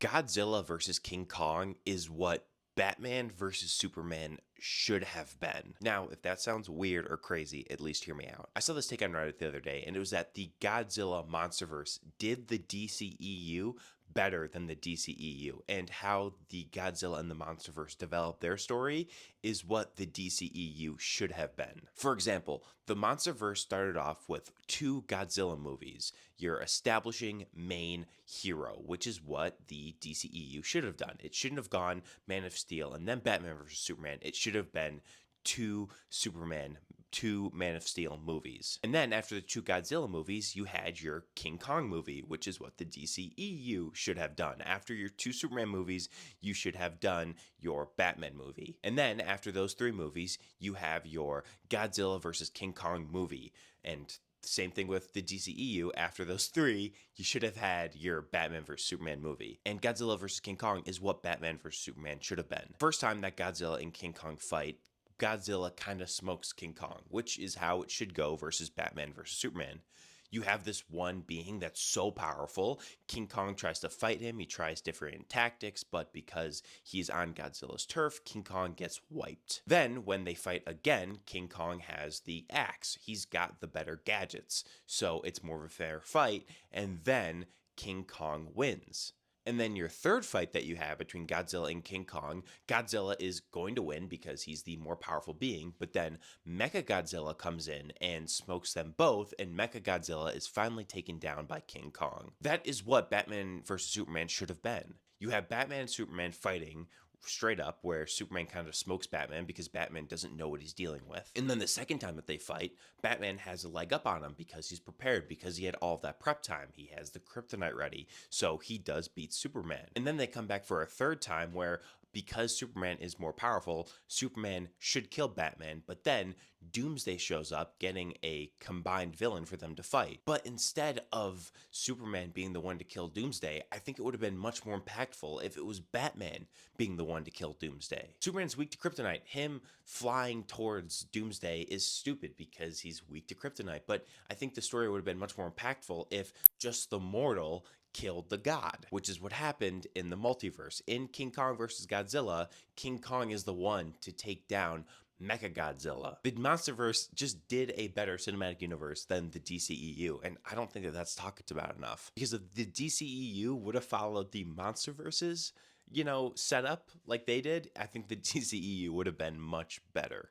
Godzilla versus King Kong is what Batman versus Superman should have been. Now, if that sounds weird or crazy, at least hear me out. I saw this take on Reddit the other day, and it was that the Godzilla Monsterverse did the DCEU better than the DCEU, and how the Godzilla and the Monsterverse developed their story is what the DCEU should have been. For example, the Monsterverse started off with two Godzilla movies, your establishing main hero, which is what the DCEU should have done. It shouldn't have gone Man of Steel and then Batman vs. Superman. It should have been two Superman, two Man of Steel movies. And then after the two Godzilla movies, you had your King Kong movie, which is what the DCEU should have done. After your two Superman movies, you should have done your Batman movie. And then after those three movies, you have your Godzilla versus King Kong movie. And same thing with the DCEU. After those three, you should have had your Batman vs. Superman movie. And Godzilla vs. King Kong is what Batman vs. Superman should have been. First time that Godzilla and King Kong fight, Godzilla kind of smokes King Kong, which is how it should go versus Batman versus Superman. You have this one being that's so powerful. King Kong tries to fight him. He tries different tactics, but because he's on Godzilla's turf, King Kong gets wiped. Then, when they fight again, King Kong has the axe. He's got the better gadgets, so it's more of a fair fight, and then King Kong wins. And then your third fight that you have between Godzilla and King Kong, Godzilla is going to win because he's the more powerful being, but then Mechagodzilla comes in and smokes them both, and Mechagodzilla is finally taken down by King Kong. That is what Batman vs. Superman should have been. You have Batman and Superman fighting straight up, where Superman kind of smokes Batman because Batman doesn't know what he's dealing with. And then the second time that they fight, Batman has a leg up on him because he's prepared, because he had all of that prep time. He has the kryptonite ready, so he does beat Superman. And then they come back for a third time where, because Superman is more powerful, Superman should kill Batman, but then Doomsday shows up, getting a combined villain for them to fight. But instead of Superman being the one to kill Doomsday, I think it would have been much more impactful if it was Batman being the one to kill Doomsday. Superman's weak to kryptonite. Him flying towards Doomsday is stupid because he's weak to kryptonite, but I think the story would have been much more impactful if just the mortal killed the god, which is what happened in the multiverse. In King Kong versus Godzilla, King Kong is the one to take down Mechagodzilla. The Monsterverse just did a better cinematic universe than the DCEU, and I don't think that that's talked about enough. Because if the DCEU would have followed the Monsterverses, setup like they did, I think the DCEU would have been much better.